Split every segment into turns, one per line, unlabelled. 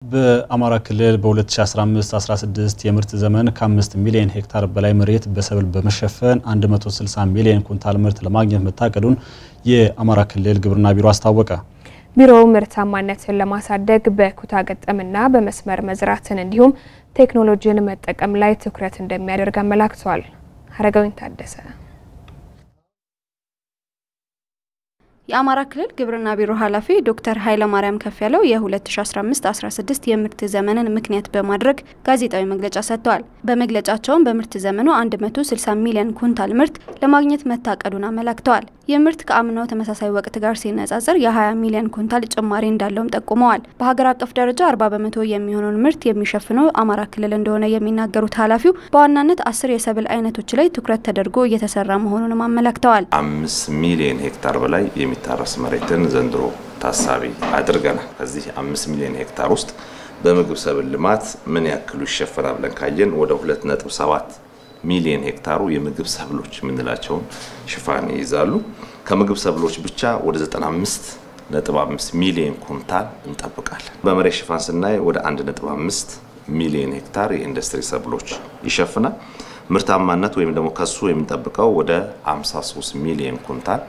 በአማራ ክልል በ2015-16 የምርት ዘመን ከ5 ሚሊዮን ሄክታር በላይ መሬት በሰብል በመሸፈን 160 ሚሊዮን ኩንታል ምርት ለማግኘት መታቀዱን የአማራ ክልል ግብርና ቢሮ አስታወቀ።
ቢሮው ምርታማነትን ለማሳደግ በኩታ ገጠምና በመስመር መዝራትን እንዲሁም ቴክኖሎጂን መጠቀም ላይ ትኩረት እንደሚያደርግ አመላክቷል። ሀረጋዊን ታደሰ
የአማራ ክልል ግብርና ቢሮ ኃላፊ ዶክተር ኃይለ ማርያም ከፍያለው የ2015-16 የምርት ዘመንን ምክንያት በማድረግ ጋዜጣዊ መግለጫ ሰጥተዋል። በመግለጫቸውም በምርት ዘመኑ 160 ሚሊዮን ኩንታል ምርት ለማግኘት መታቀዱን አመላክተዋል። የምርት ከአምናው ተመሳሳይ ወቅት ጋር ሲነጻጸር የ20 ሚሊዮን ኩንታል ጭማሪ እንዳለውም ጠቁመዋል። በሀገር አቀፍ ደረጃ 40% የሚሆነውን ምርት የሚሸፍነው አማራ ክልል እንደሆነ የሚናገሩት ኃላፊው በዋናነት 10 የሰብል አይነቶች ላይ ትኩረት ተደርጎ እየተሰራ መሆኑንም አመላክተዋል።
5 ሚሊዮን ሄክታር በላይ የሚታረስ መሬትን ዘንድሮ ታሳቢ አድርገናል። ከዚህ 5 ሚሊዮን ሄክታር ውስጥ በምግብ ሰብል ልማት ምን ያክሉ ይሸፈናል ብለን ካየን ወደ 2.7 ሚሊዮን ሄክታሩ የምግብ ሰብሎች ምንላቸው ሽፋን ይይዛሉ። ከምግብ ሰብሎች ብቻ ወደ 95.5 ሚሊዮን ኩንታል እንጠብቃለን። በመሬት ሽፋን ስናይ ወደ 1.5 ሚሊዮን ሄክታር የኢንዱስትሪ ሰብሎች ይሸፍናል። ምርታማነት ወይም ደግሞ ከሱ የምንጠብቀው ወደ 53 ሚሊዮን ኩንታል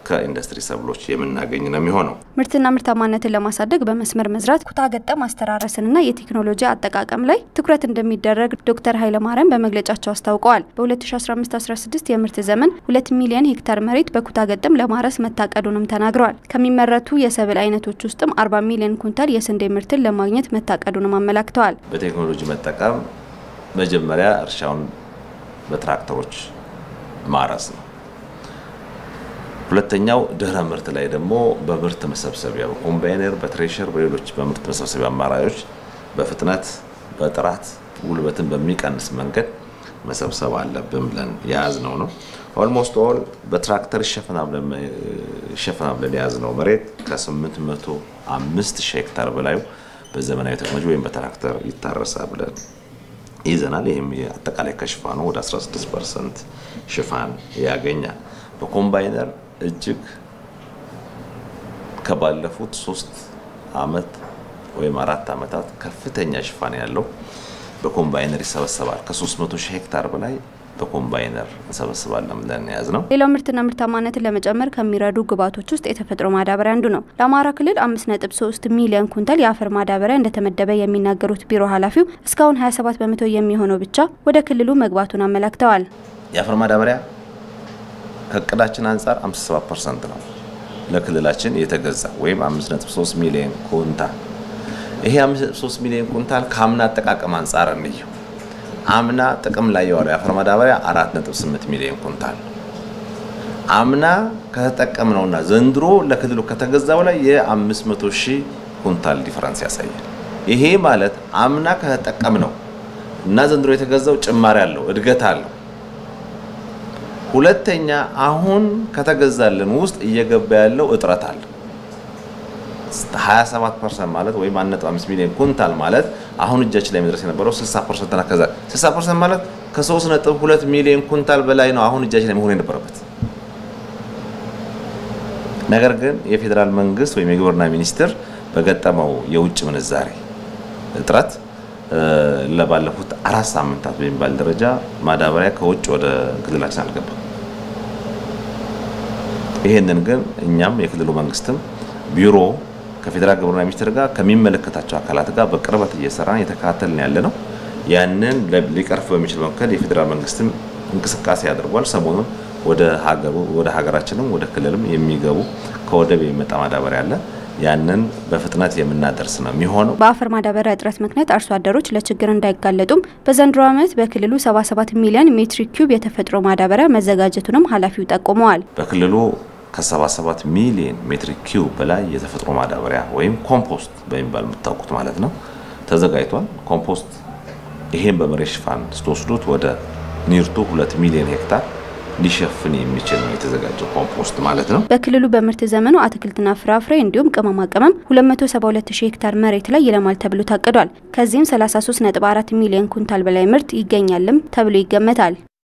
ከኢንዱስትሪ ሰብሎች የምናገኝ ነው የሚሆነው።
ምርትና ምርታማነትን ለማሳደግ በመስመር መዝራት ኩታ ገጠም አስተራረስንና የቴክኖሎጂ አጠቃቀም ላይ ትኩረት እንደሚደረግ ዶክተር ኃይለ ማርያም በመግለጫቸው አስታውቀዋል። በ2015-16 የምርት ዘመን 2 ሚሊዮን ሄክታር መሬት በኩታ ገጠም ለማረስ መታቀዱንም ተናግረዋል። ከሚመረቱ የሰብል አይነቶች ውስጥም 40 ሚሊዮን ኩንታል የስንዴ ምርትን ለማግኘት መታቀዱንም አመላክተዋል።
በቴክኖሎጂ መጠቀም መጀመሪያ እርሻውን በትራክተሮች ማረስ ነው። ሁለተኛው ድህረ ምርት ላይ ደግሞ በምርት መሰብሰቢያ በኮምባይነር በትሬሸር በሌሎች በምርት መሰብሰቢያ አማራጮች በፍጥነት በጥራት ጉልበትን በሚቀንስ መንገድ መሰብሰብ አለብን ብለን ያዝነው ነው። ኦልሞስት ኦል በትራክተር ይሸፈናል ብለን ያዝነው መሬት ከ805 ሄክታር በላይ በዘመናዊ ቴክኖሎጂ ወይም በትራክተር ይታረሳል ብለን ይዘናል። ይሄም አጠቃላይ ከሽፋኑ ወደ 16% ሽፋን ያገኛል። በኮምባይነር እጅግ ከባለፉት 3 አመት ወይም 4 አመታት ከፍተኛ ሽፋን ያለው በኮምባይነር ይሰበሰባል። ከ300 ሄክታር በላይ በኮምባይነር እንሰበስባለን ብለን ያዝነው።
ሌላው ምርትና ምርታማነትን ለመጨመር ከሚረዱ ግብዓቶች ውስጥ የተፈጥሮ ማዳበሪያ አንዱ ነው። ለአማራ ክልል 5.3 ሚሊዮን ኩንታል የአፈር ማዳበሪያ እንደተመደበ የሚናገሩት ቢሮ ኃላፊው እስካሁን 27% የሚሆነው ብቻ ወደ ክልሉ መግባቱን አመላክተዋል።
የአፈር ማዳበሪያ ከቅዳችን አንፃር 57% ነው ለክልላችን የተገዛ ወይም 5.3 ሚሊዮን ኩንታል። ይሄ 5.3 ሚሊዮን ኩንታል ከአምና አጠቃቀም አንፃር ነው። አምና ጥቅም ላይ የዋለው የአፈር ማዳበሪያ 4.8 ሚሊዮን ኩንታል አምና ከተጠቀምነውና ዘንድሮ ለክልሉ ከተገዛው ላይ የ500,000 ኩንታል ዲፈረንስ ያሳያል። ይሄ ማለት አምና ከተጠቀምነው እና ዘንድሮ የተገዛው ጭማሪ አለው፣ እድገት አለው። ሁለተኛ አሁን ከተገዛልን ውስጥ እየገባ ያለው እጥረት አለ። 27% ማለት ወይ 1.5 ሚሊዮን ኩንታል ማለት አሁን እጃችን ላይ መድረስ የነበረው 60% እና ከዛ 60% ማለት ከ3.2 ሚሊዮን ኩንታል በላይ ነው አሁን እጃችን ላይ መሆን የነበረበት። ነገር ግን የፌደራል መንግስት ወይም የግብርና ሚኒስቴር በገጠመው የውጭ ምንዛሬ እጥረት ለባለፉት 4 ሳምንታት በሚባል ደረጃ ማዳበሪያ ከውጭ ወደ ክልላችን አልገባም። ይሄንን ግን እኛም የክልሉ መንግስትም ቢሮ ከፌደራል ግብርና ሚኒስቴር ጋር ከሚመለከታቸው አካላት ጋር በቅርበት እየሰራን የተካተልን ያለ ነው። ያንን ሊቀርፍ በሚችል መንገድ የፌደራል መንግስትም እንቅስቃሴ ያደርጓል። ሰሞኑን ወደ ሀገራችንም ወደ ክልልም የሚገቡ ከወደብ የሚመጣ ማዳበሪያ አለ። ያንን በፍጥነት የምናደርስ ነው የሚሆነው።
በአፈር ማዳበሪያ እጥረት ምክንያት አርሶ አደሮች ለችግር እንዳይጋለጡም በዘንድሮ ዓመት በክልሉ 77 ሚሊዮን ሜትሪክ ኪዩብ የተፈጥሮ ማዳበሪያ መዘጋጀቱንም ኃላፊው ጠቁመዋል።
በክልሉ ከ77 ሚሊዮን ሜትሪክ ኪዩብ በላይ የተፈጥሮ ማዳበሪያ ወይም ኮምፖስት በሚባል የምታውቁት ማለት ነው ተዘጋጅቷል። ኮምፖስት ይሄን በመሬት ሽፋን ስትወስዱት ወደ ኒርቱ 2 ሚሊዮን ሄክታር ሊሸፍን የሚችል ነው የተዘጋጀው ኮምፖስት ማለት ነው።
በክልሉ በምርት ዘመኑ አትክልትና ፍራፍሬ እንዲሁም ቅመማ ቅመም 272,000 ሄክታር መሬት ላይ ይለማል ተብሎ ታቅዷል። ከዚህም 33.4 ሚሊዮን ኩንታል በላይ ምርት ይገኛልም ተብሎ ይገመታል።